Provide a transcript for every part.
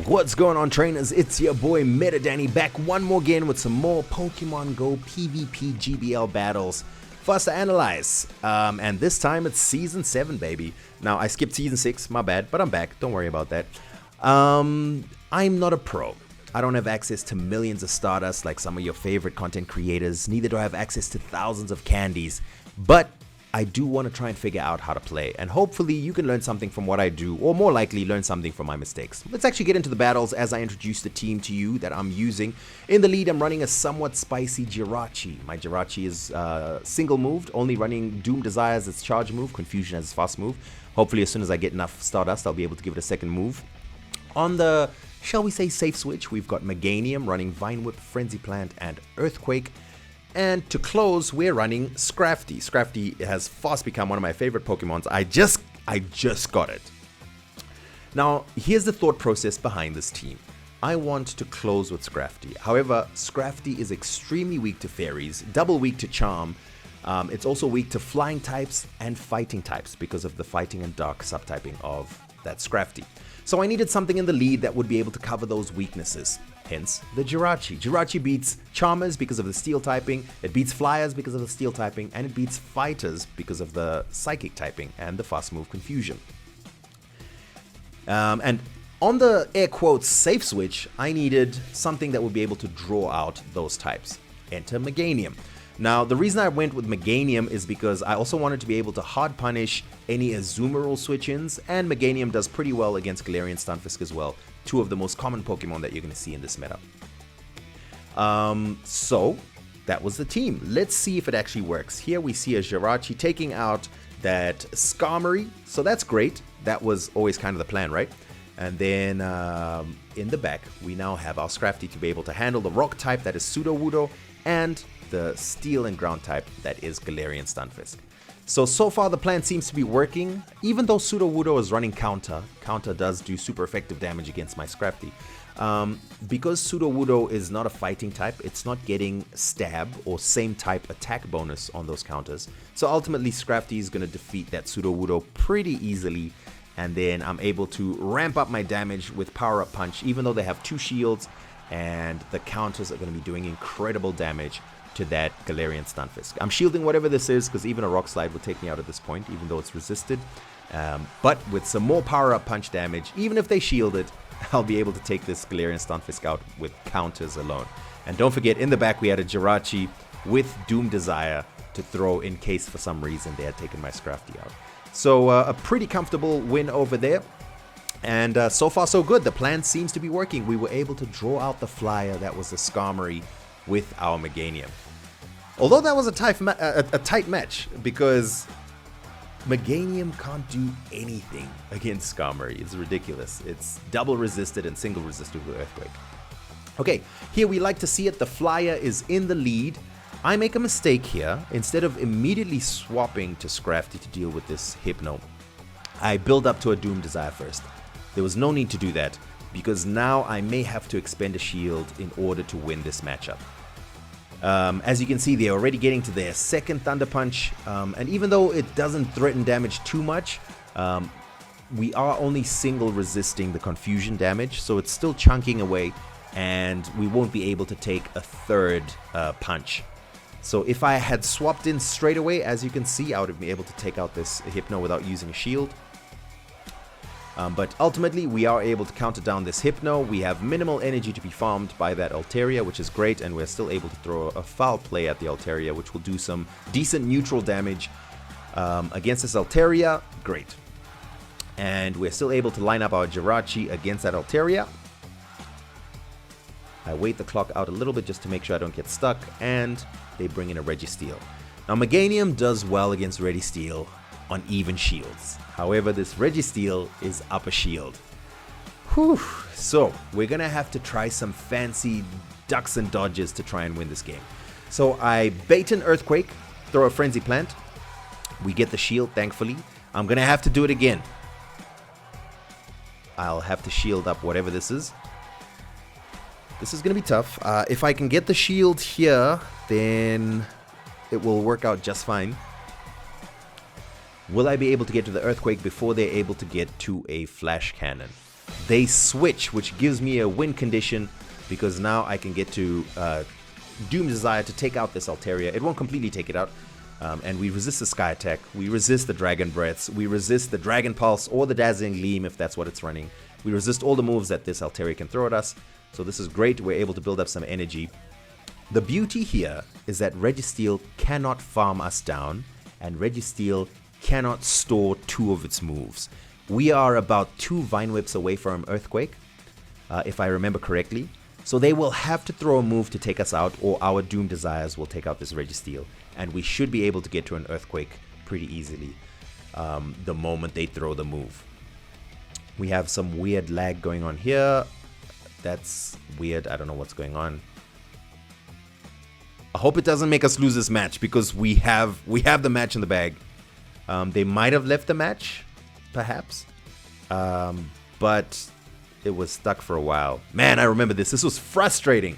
What's going on, trainers? It's your boy Meta Danny back one more again with some more Pokemon Go PvP GBL battles for us to analyze. And this time it's Season 7, baby. Now, I skipped Season 6, my bad, but I'm back. Don't worry about that. I'm not a pro. I don't have access to millions of Stardust like some of your favorite content creators. Neither do I have access to thousands of candies. But I do want to try and figure out how to play, and hopefully you can learn something from what I do, or more likely learn something from my mistakes. Let's actually get into the battles as I introduce the team to you that I'm using. In the lead, I'm running a somewhat spicy Jirachi. My Jirachi is single moved, only running Doom Desire as its charge move, Confusion as its fast move. Hopefully as soon as I get enough Stardust, I'll be able to give it a second move. On the, shall we say, safe switch, we've got Meganium running Vine Whip, Frenzy Plant, and Earthquake. And to close, we're running Scrafty. Scrafty has fast become one of my favorite Pokemons. I just got it. Now, here's the thought process behind this team. I want to close with Scrafty. However, Scrafty is extremely weak to fairies, double weak to charm. It's also weak to flying types and fighting types because of the fighting and dark subtyping of that Scrafty. So I needed something in the lead that would be able to cover those weaknesses. Hence, the Jirachi. Jirachi beats Charmers because of the Steel typing, it beats Flyers because of the Steel typing, and it beats Fighters because of the Psychic typing and the fast move Confusion. And on the air quotes safe switch, I needed something that would be able to draw out those types. Enter Meganium. Now, the reason I went with Meganium is because I also wanted to be able to hard punish any Azumarill switch-ins, and Meganium does pretty well against Galarian Stunfisk as well, two of the most common Pokemon that you're going to see in this meta. So, that was the team. Let's see if it actually works. Here we see a Jirachi taking out that Scarbory, so that's great. That was always kind of the plan, right? And then in the back, we now have our Scrafty to be able to handle the Rock type, that is Sudowoodo, and the Steel and Ground type, that is Galarian Stunfisk. So far the plan seems to be working. Even though Sudowoodo is running Counter does do super effective damage against my Scrafty. Because Sudowoodo is not a fighting type, it's not getting Stab or same type attack bonus on those counters. So ultimately Scrafty is going to defeat that Sudowoodo pretty easily. And then I'm able to ramp up my damage with Power Up Punch, even though they have 2 shields. And the counters are going to be doing incredible damage to that Galarian Stunfisk. I'm shielding whatever this is because even a Rock Slide will take me out at this point, even though it's resisted. But with some more Power-Up Punch damage, even if they shield it, I'll be able to take this Galarian Stunfisk out with counters alone. And don't forget, in the back we had a Jirachi with Doom Desire to throw in case for some reason they had taken my Scrafty out. So a pretty comfortable win over there. And so far so good. The plan seems to be working. We were able to draw out the flyer that was the Skarmory with our Meganium. Although that was a tight match, because Meganium can't do anything against Skarmory. It's ridiculous. It's double resisted and single resisted with Earthquake. Okay, here we like to see it. The flyer is in the lead. I make a mistake here. Instead of immediately swapping to Scrafty to deal with this Hypno, I build up to a Doom Desire first. There was no need to do that, because now I may have to expend a shield in order to win this matchup. As you can see, they're already getting to their second Thunder Punch, and even though it doesn't threaten damage too much, we are only single resisting the Confusion damage, so it's still chunking away, and we won't be able to take a third punch. So if I had swapped in straight away, as you can see, I would have been able to take out this Hypno without using a shield. But ultimately, we are able to counter down this Hypno. We have minimal energy to be farmed by that Altaria, which is great, and we're still able to throw a Foul Play at the Altaria, which will do some decent neutral damage against this Altaria. Great. And we're still able to line up our Jirachi against that Altaria. I wait the clock out a little bit just to make sure I don't get stuck, and they bring in a Registeel. Now, Meganium does well against Registeel on even shields. However, this Registeel is up a shield. Whew. So, we're gonna have to try some fancy ducks and dodges to try and win this game. So, I bait an Earthquake, throw a Frenzy Plant. We get the shield, thankfully. I'm gonna have to do it again. I'll have to shield up whatever this is. This is gonna be tough. If I can get the shield here, then it will work out just fine. Will I be able to get to the Earthquake before they're able to get to a Flash Cannon? they switch, which gives me a win condition because now I can get to Doom Desire to take out this Altaria. It won't completely take it out. And we resist the Sky Attack. We resist the Dragon Breaths. We resist the Dragon Pulse or the Dazzling Gleam if that's what it's running. We resist all the moves that this Altaria can throw at us. So this is great. We're able to build up some energy. The beauty here is that Registeel cannot farm us down, and Registeel cannot store 2 of its moves. We are about 2 Vine Whips away from Earthquake, if I remember correctly. So they will have to throw a move to take us out, or our Doom Desires will take out this Registeel. And we should be able to get to an Earthquake pretty easily the moment they throw the move. We have some weird lag going on here. That's weird. I don't know what's going on. I hope it doesn't make us lose this match because we have the match in the bag. They might have left the match, perhaps. But it was stuck for a while. Man, I remember this. This was frustrating.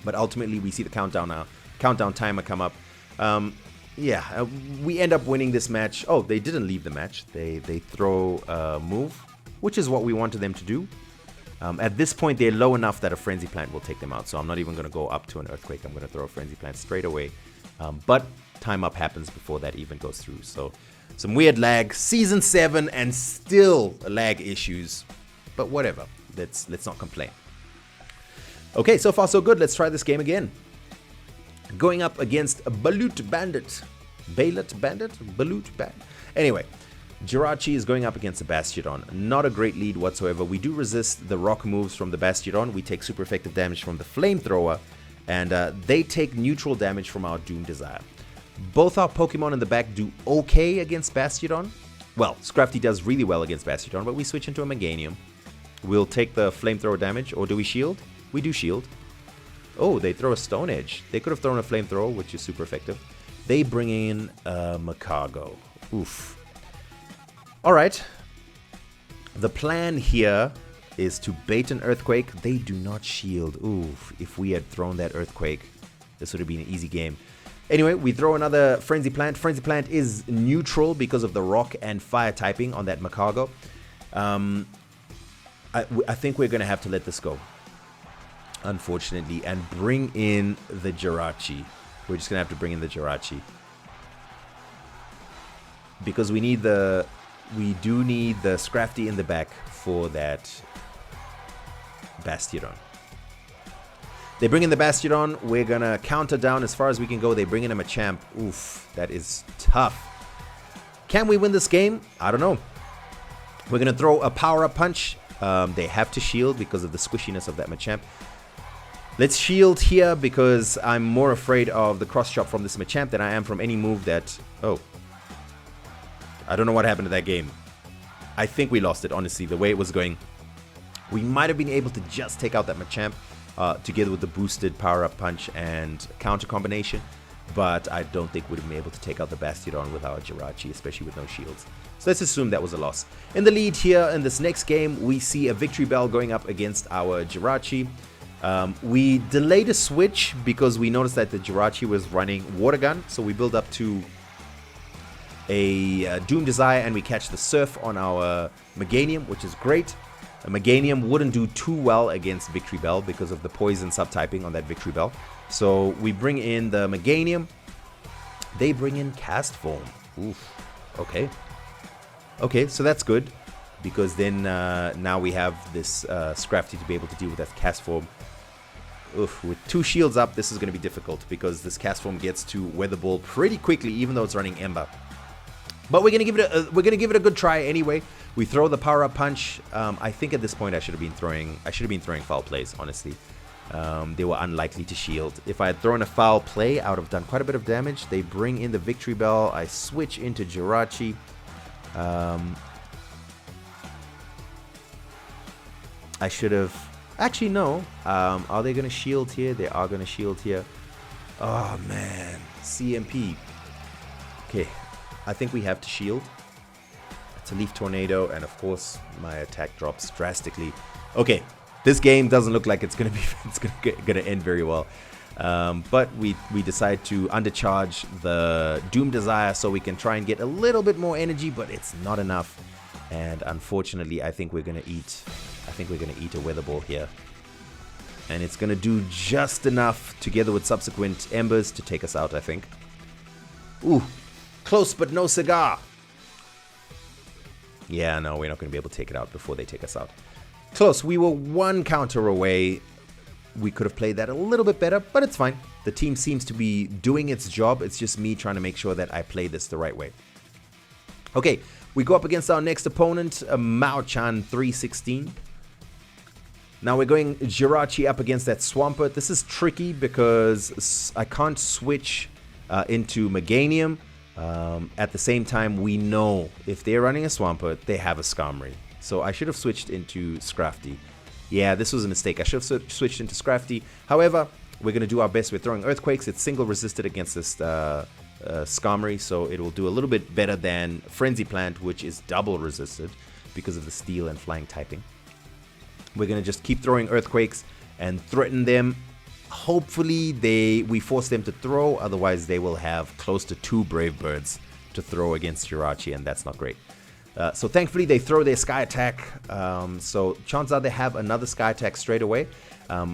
But ultimately, we see the countdown now. Countdown timer come up. We end up winning this match. Oh, they didn't leave the match. They throw a move, which is what we wanted them to do. At this point, they're low enough that a Frenzy Plant will take them out. So I'm not even going to go up to an Earthquake. I'm going to throw a Frenzy Plant straight away. But time up happens before that even goes through. So some weird lag. Season 7 and still lag issues. But whatever. Let's not complain. Okay, so far so good. Let's try this game again. Going up against Balut Bandit. Balut Bandit? Balut Bandit? Anyway. Jirachi is going up against the Bastion. Not a great lead whatsoever. We do resist the rock moves from the Bastion. We take super effective damage from the Flamethrower. And they take neutral damage from our Doom Desire. Both our Pokemon in the back do okay against Bastion. Well, Scrafty does really well against Bastion, but we switch into a Meganium. We'll take the Flamethrower damage, or do we shield? We do shield. Oh, they throw a Stone Edge. They could have thrown a Flamethrower, which is super effective. They bring in a Macago. Oof. Alright, the plan here is to bait an Earthquake. They do not shield. Ooh, if we had thrown that Earthquake, this would have been an easy game. Anyway, we throw another Frenzy Plant. Frenzy Plant is neutral because of the Rock and Fire typing on that Macago. I think we're going to have to let this go, unfortunately, and bring in the Jirachi. We're just going to have to bring in the Jirachi. Because we do need the Scrafty in the back for that Bastion. They bring in the Bastion. We're going to counter down as far as we can go. They bring in a Machamp. Oof, that is tough. Can we win this game? I don't know. We're going to throw a power-up punch. They have to shield because of the squishiness of that Machamp. Let's shield here because I'm more afraid of the cross-chop from this Machamp than I am from any move that... Oh. I don't know what happened to that game. I think we lost it, honestly, the way it was going. We might have been able to just take out that Machamp together with the boosted power-up punch and counter combination, but I don't think we'd have been able to take out the Bastion with our Jirachi, especially with no shields. So let's assume that was a loss. In the lead here in this next game, we see a Victory Bell going up against our Jirachi. We delayed a switch because we noticed that the Jirachi was running Water Gun, so we build up to a Doom Desire and we catch the Surf on our Meganium, which is great. A Meganium wouldn't do too well against Victory Bell because of the poison subtyping on that Victory Bell. So we bring in the Meganium. They bring in Cast Form. Oof. Okay. Okay, so that's good because then now we have this Scrafty to be able to deal with that Cast Form. Oof, with 2 shields up, this is going to be difficult because this Cast Form gets to Weather Ball pretty quickly, even though it's running Ember. But we're gonna give it a good try anyway. We throw the power-up punch. I think at this point I should have been throwing foul plays. Honestly, they were unlikely to shield. If I had thrown a foul play, I would have done quite a bit of damage. They bring in the Victory Bell. I switch into Jirachi. I should have. Actually, no. Are they gonna shield here? They are gonna shield here. Oh man, CMP. Okay. I think we have to shield. It's a Leaf Tornado, and of course my attack drops drastically. Okay, this game doesn't look like it's gonna end very well. But we decide to undercharge the Doom Desire so we can try and get a little bit more energy, but it's not enough. And unfortunately, I think we're gonna eat a weather ball here. And it's gonna do just enough, together with subsequent embers, to take us out, I think. Ooh, close but no cigar. Yeah, no, we're not gonna be able to take it out before they take us out. Close, we were one counter away. We could have played that a little bit better, but it's fine. The team seems to be doing its job. It's just me trying to make sure that I play this the right way. Okay, we go up against our next opponent, Marochan 316. Now we're going Jirachi up against that Swampert. This is tricky because I can't switch into Meganium. At the same time, we know if they're running a Swampert, they have a Skarmory. So I should have switched into Scrafty. Yeah, this was a mistake. I should have switched into Scrafty. However, we're going to do our best. We're throwing Earthquakes. It's single resisted against this Skarmory, so it will do a little bit better than Frenzy Plant, which is double resisted because of the Steel and Flying typing. We're going to just keep throwing Earthquakes and threaten them. Hopefully we force them to throw, otherwise they will have close to 2 Brave Birds to throw against Jirachi, and that's not great. So thankfully they throw their Sky Attack, so chances are they have another Sky Attack straight away.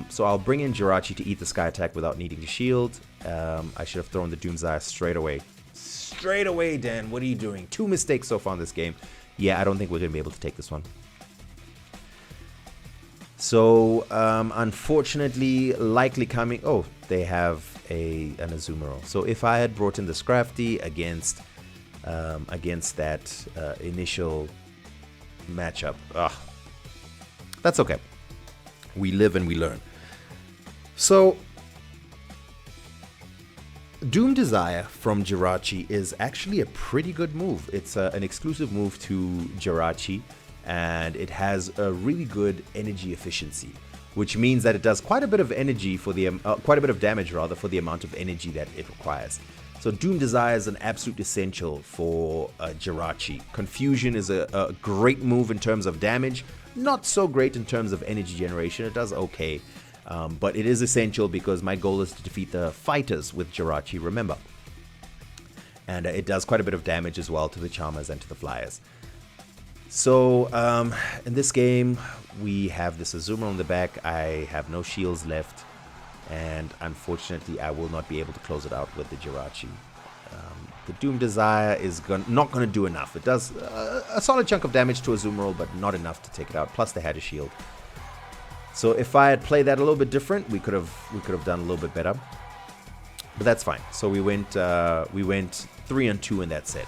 So I'll bring in Jirachi to eat the Sky Attack without needing to shield. I should have thrown the Doomsire straight away. Straight away, Dan, what are you doing? 2 mistakes so far in this game. Yeah, I don't think we're going to be able to take this one. So, unfortunately, likely coming... Oh, they have an Azumarill. So if I had brought in the Scrafty against that initial matchup, that's okay. We live and we learn. So, Doom Desire from Jirachi is actually a pretty good move. It's an exclusive move to Jirachi, and it has a really good energy efficiency, which means that it does quite a bit of energy for the quite a bit of damage rather for the amount of energy that it requires. So Doom Desire is an absolute essential for Jirachi. Confusion is a great move in terms of damage, not so great in terms of energy generation. It does okay, but it is essential because my goal is to defeat the fighters with Jirachi, remember. And it does quite a bit of damage as well to the Charmers and to the Flyers. So, in this game, we have this Azumarill in the back. I have no shields left, and unfortunately, I will not be able to close it out with the Jirachi. The Doom Desire is not going to do enough. It does a solid chunk of damage to Azumarill, but not enough to take it out. Plus, they had a shield. So, if I had played that a little bit different, we could have done a little bit better. But that's fine. So we went 3-2 in that set.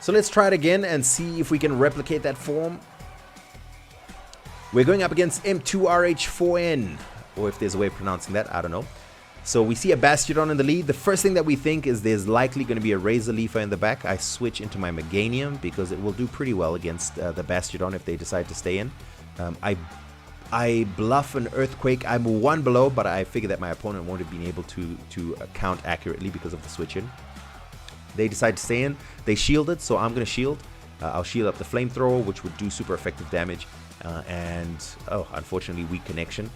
So let's try it again and see if we can replicate that form. We're going up against M2RH4N, or if there's a way of pronouncing that, I don't know. So we see a Bastion in the lead. The first thing that we think is there's likely going to be a Razor Leafer in the back. I switch into my Meganium because it will do pretty well against the Bastion if they decide to stay in. I bluff an Earthquake. I'm 1 below, but I figure that my opponent won't have been able to count accurately because of the switch in. They decide to stay in. They shield it, so I'm going to shield. I'll shield up the Flamethrower, which would do super effective damage. Unfortunately, weak connection.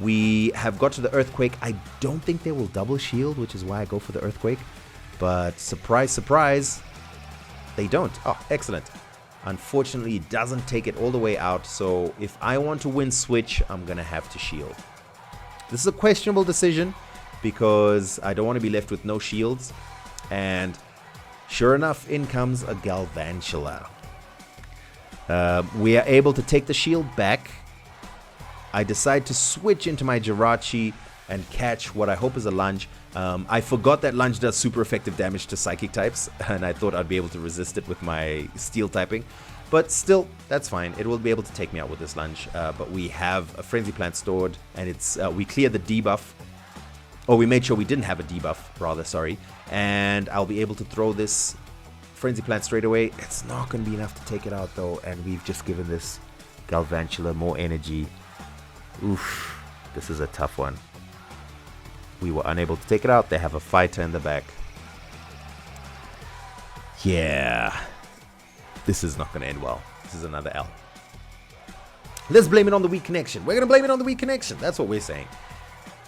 We have got to the Earthquake. I don't think they will double shield, which is why I go for the Earthquake. But surprise, surprise, they don't. Oh, excellent. Unfortunately, it doesn't take it all the way out. So if I want to win switch, I'm going to have to shield. This is a questionable decision because I don't want to be left with no shields. And sure enough, in comes a Galvantula. We are able to take the shield back. I decide to switch into my Jirachi and catch what I hope is a lunge. I forgot that lunge does super effective damage to psychic types, and I thought I'd be able to resist it with my steel typing. But still, that's fine. It will be able to take me out with this lunge. But we have a Frenzy Plant stored, and it's we cleared the debuff. Oh, we made sure we didn't have a debuff, rather, sorry. And I'll be able to throw this Frenzy Plant straight away. It's not going to be enough to take it out, though. And we've just given this Galvantula more energy. Oof, this is a tough one. We were unable to take it out. They have a fighter in the back. Yeah. This is not going to end well. This is another L. Let's blame it on the weak connection. We're going to blame it on the weak connection. That's what we're saying.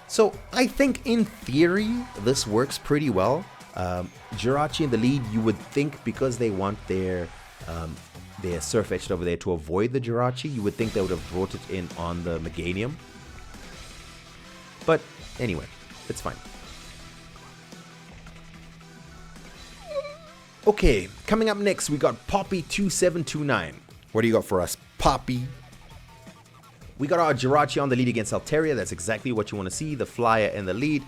So I think in theory, this works pretty well. Jirachi in the lead, you would think because they want their their Surf Etched over there to avoid the Jirachi. You would think they would have brought it in on the Meganium. But anyway, it's fine. Okay, coming up next, we got Poppy2729. What do you got for us, Poppy? We got our Jirachi on the lead against Altaria. That's exactly what you want to see, the flyer in the lead.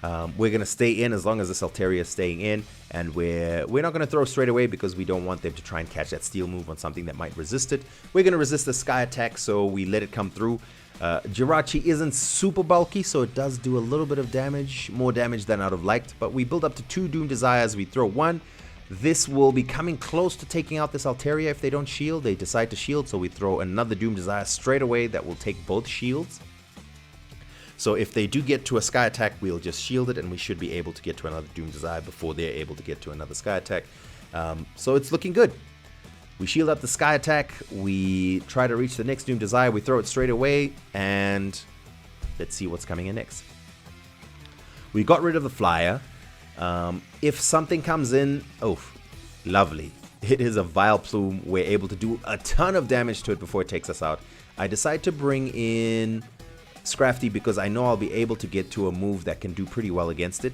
We're going to stay in as long as this Altaria is staying in. And we're not going to throw straight away because we don't want them to try and catch that steel move on something that might resist it. We're going to resist the Sky Attack, so we let it come through. Jirachi isn't super bulky, so it does do a little bit of damage, more damage than I'd have liked. But we build up to 2 Doom Desires. We throw 1. This will be coming close to taking out this Altaria if they don't shield. They decide to shield, so we throw another Doom Desire straight away that will take both shields. So if they do get to a Sky Attack, we'll just shield it, and we should be able to get to another Doom Desire before they're able to get to another Sky Attack. So it's looking good. We shield up the Sky Attack, we try to reach the next Doom Desire, we throw it straight away, and let's see what's coming in next. We got rid of the flyer. If something comes in, oh, lovely. It is a Vile Plume. We're able to do a ton of damage to it before it takes us out. I decide to bring in Scrafty because I know I'll be able to get to a move that can do pretty well against it.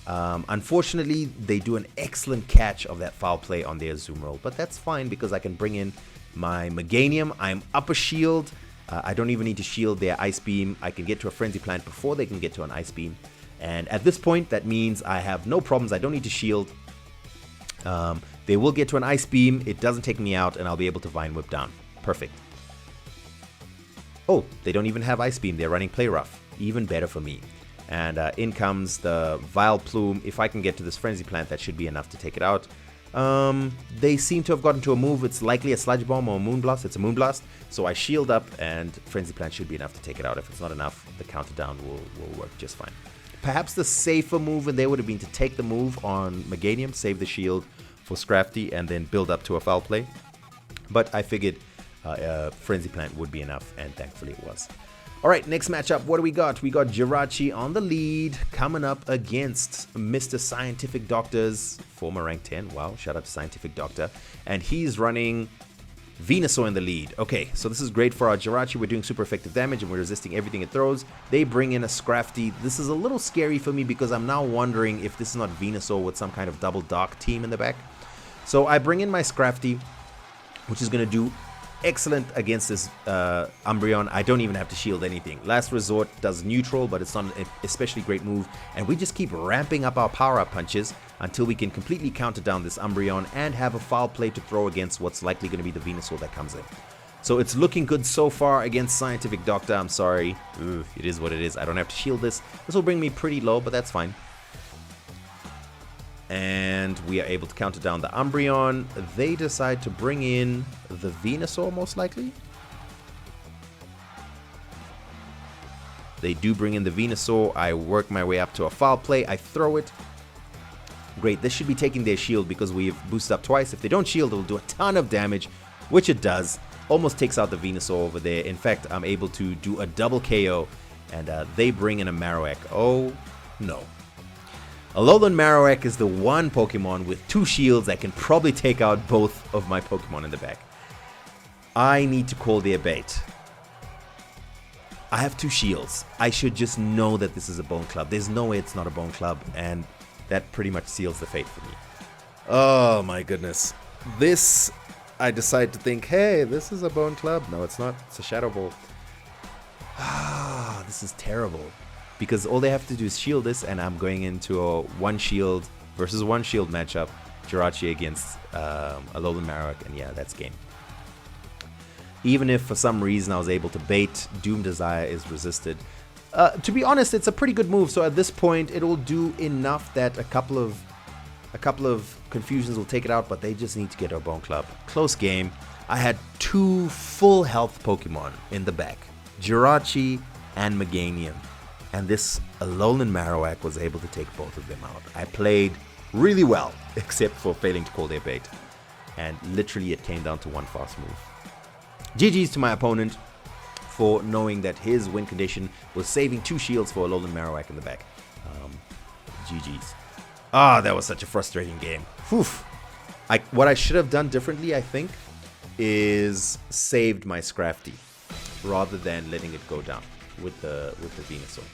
Unfortunately, they do an excellent catch of that foul play on their zoom roll, but that's fine because I can bring in my Meganium. I'm up a shield. I don't even need to shield their Ice Beam. I can get to a Frenzy Plant before they can get to an Ice Beam. And at this point, that means I have no problems. I don't need to shield. They will get to an Ice Beam. It doesn't take me out, and I'll be able to Vine Whip down. Perfect. Oh, they don't even have Ice Beam. They're running Play Rough. Even better for me. And in comes the Vile Plume. If I can get to this Frenzy Plant, that should be enough to take it out. They seem to have gotten to a move. It's likely a Sludge Bomb or a Moonblast. It's a Moonblast. So I shield up, and Frenzy Plant should be enough to take it out. If it's not enough, the counter down will work just fine. Perhaps the safer move in there would have been to take the move on Meganium, save the shield for Scrafty, and then build up to a foul play. But I figured Frenzy Plant would be enough, and thankfully it was. Alright, next matchup, what do we got? We got Jirachi on the lead, coming up against Mr. Scientific Doctor's former rank 10. Wow, shout out to Scientific Doctor. And he's running Venusaur in the lead. Okay, so this is great for our Jirachi. We're doing super effective damage and we're resisting everything it throws. They bring in a Scrafty. This is a little scary for me because I'm now wondering if this is not Venusaur with some kind of double dark team in the back. So I bring in my Scrafty, which is going to do excellent against this Umbreon. I don't even have to shield anything. Last Resort does neutral, but it's not an especially great move. And we just keep ramping up our power-up punches until we can completely counter down this Umbreon and have a foul play to throw against what's likely going to be the Venusaur that comes in. So it's looking good so far against Scientific Doctor. I'm sorry. It is what it is. I don't have to shield this. This will bring me pretty low, but that's fine. And we are able to counter down the Umbreon. They decide to bring in the Venusaur, most likely. They do bring in the Venusaur. I work my way up to a foul play. I throw it. Great. This should be taking their shield because we've boosted up twice. If they don't shield, it'll do a ton of damage, which it does. Almost takes out the Venusaur over there. In fact, I'm able to do a double KO, and they bring in a Marowak. Oh, no. Alolan Marowak is the one Pokemon with 2 shields that can probably take out both of my Pokemon in the back. I need to call their bait. I have 2 shields. I should just know that this is a Bone Club. There's no way it's not a Bone Club, and that pretty much seals the fate for me. Oh my goodness. This, I decide to think, hey, this is a Bone Club. No, it's not. It's a Shadow Ball. Ah, this is terrible. Because all they have to do is shield this, and I'm going into a 1 shield versus 1 shield matchup. Jirachi against Alolan Marowak, and yeah, that's game. Even if for some reason I was able to bait, Doom Desire is resisted. To be honest, it's a pretty good move, so at this point it will do enough that a couple of confusions will take it out, but they just need to get a Bone Club. Close game. I had 2 full health Pokemon in the back, Jirachi and Meganium. And this Alolan Marowak was able to take both of them out. I played really well, except for failing to call their bait. And literally it came down to 1 fast move. GG's to my opponent for knowing that his win condition was saving 2 shields for Alolan Marowak in the back. GG's. Ah, that was such a frustrating game. Whew. What I should have done differently, I think, is saved my Scrafty rather than letting it go down with the Venusaur.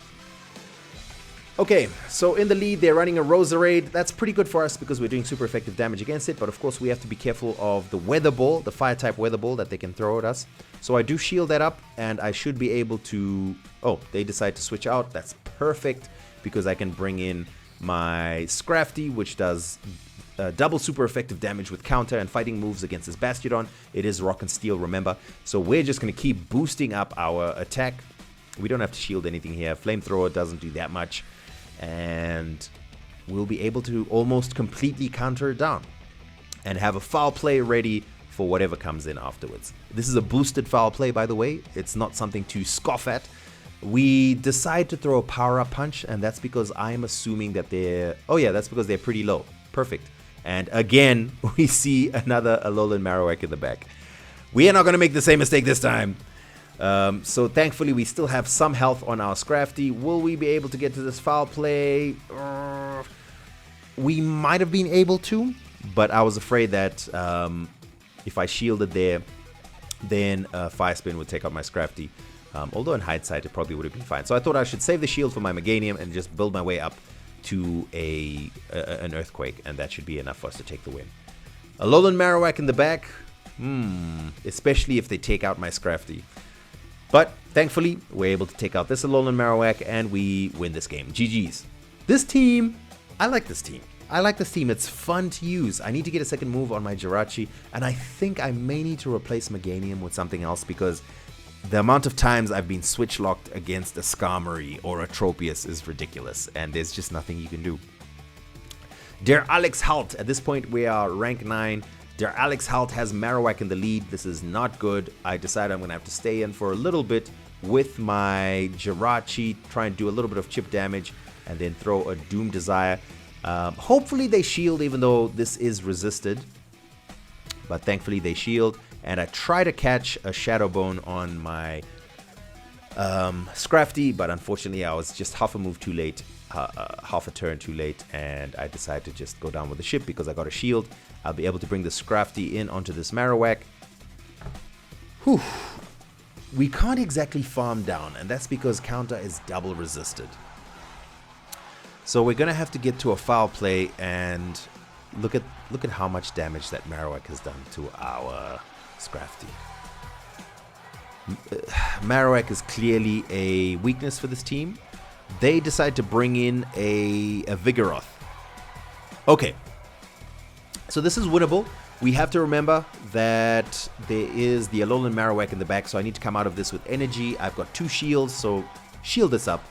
Okay, so in the lead, they're running a Roserade. That's pretty good for us because we're doing super effective damage against it. But of course, we have to be careful of the Weather Ball, the Fire-type Weather Ball that they can throw at us. So I do shield that up, and I should be able to... Oh, they decide to switch out. That's perfect because I can bring in my Scrafty, which does double super effective damage with counter and fighting moves against this Bastion. It is Rock and Steel, remember. So we're just going to keep boosting up our attack. We don't have to shield anything here. Flamethrower doesn't do that much. And we'll be able to almost completely counter it down and have a foul play ready for whatever comes in afterwards. This is a boosted foul play, by the way. It's not something to scoff at. We decide to throw a power-up punch, and that's because I'm assuming that they're... Oh yeah, that's because they're pretty low. Perfect. And again, we see another Alolan Marowak in the back. We are not going to make the same mistake this time. So thankfully we still have some health on our Scrafty. Will we be able to get to this foul play? We might have been able to, but I was afraid that if I shielded there, then Fire Spin would take out my Scrafty. Although in hindsight it probably would have been fine. So I thought I should save the shield for my Meganium and just build my way up to an Earthquake, and that should be enough for us to take the win. Alolan Marowak in the back, especially if they take out my Scrafty. But thankfully, we're able to take out this Alolan Marowak and we win this game. GG's. This team, I like this team. I like this team. It's fun to use. I need to get a second move on my Jirachi, and I think I may need to replace Meganium with something else because the amount of times I've been switch locked against a Scarbory or a Tropius is ridiculous, and there's just nothing you can do. Der Alex Halt. At this point, we are rank 9. Der Alex Halt has Marowak in the lead. This is not good. I decided I'm going to have to stay in for a little bit with my Jirachi, try and do a little bit of chip damage, and then throw a Doom Desire. Hopefully they shield, even though this is resisted. But thankfully they shield. And I try to catch a Shadow Bone on my Scrafty, but unfortunately I was just half a move too late. Half a turn too late, and I decided to just go down with the ship because I got a shield. I'll be able to bring the Scrafty in onto this Marowak. Whew. We can't exactly farm down, and that's because counter is double resisted. So we're gonna have to get to a foul play, and look at how much damage that Marowak has done to our Scrafty. Marowak is clearly a weakness for this team. They decide to bring in a Vigoroth. Okay, so this is winnable. We have to remember that there is the Alolan Marowak in the back, so I need to come out of this with energy. I've got 2 shields, so shield this up.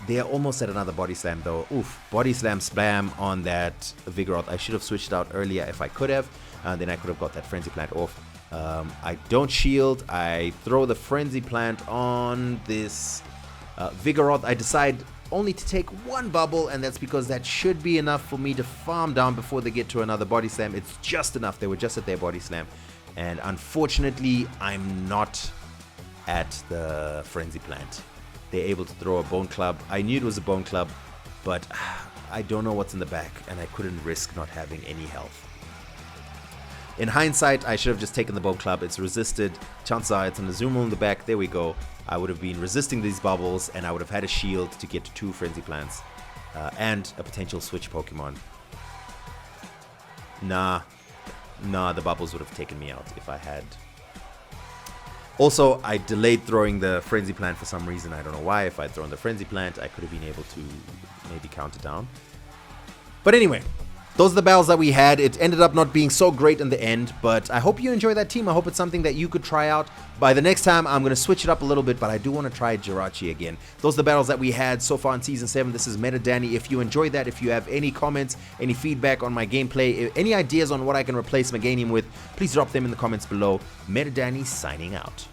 They're almost at another Body Slam though. Oof, Body Slam spam on that Vigoroth. I should have switched out earlier if I could have. Then I could have got that Frenzy Plant off. I don't shield. I throw the Frenzy Plant on this Vigoroth. I decide only to take 1 bubble, and that's because that should be enough for me to farm down before they get to another Body Slam. It's just enough. They were just at their Body Slam. And unfortunately, I'm not at the Frenzy Plant. They're able to throw a Bone Club. I knew it was a Bone Club, but I don't know what's in the back, and I couldn't risk not having any health. In hindsight, I should have just taken the Bone Club. It's resisted. Chances are it's an Azumarill in the back. There we go. I would have been resisting these bubbles, and I would have had a shield to get to 2 Frenzy Plants and a potential switch Pokemon. Nah, the bubbles would have taken me out if I had. Also, I delayed throwing the Frenzy Plant for some reason. I don't know why. If I'd thrown the Frenzy Plant, I could have been able to maybe counter down. But anyway, those are the battles that we had. It ended up not being so great in the end, but I hope you enjoy that team. I hope it's something that you could try out. By the next time, I'm going to switch it up a little bit, but I do want to try Jirachi again. Those are the battles that we had so far in Season 7. This is Meta Danny. If you enjoyed that, if you have any comments, any feedback on my gameplay, any ideas on what I can replace Meganium with, please drop them in the comments below. Meta Danny signing out.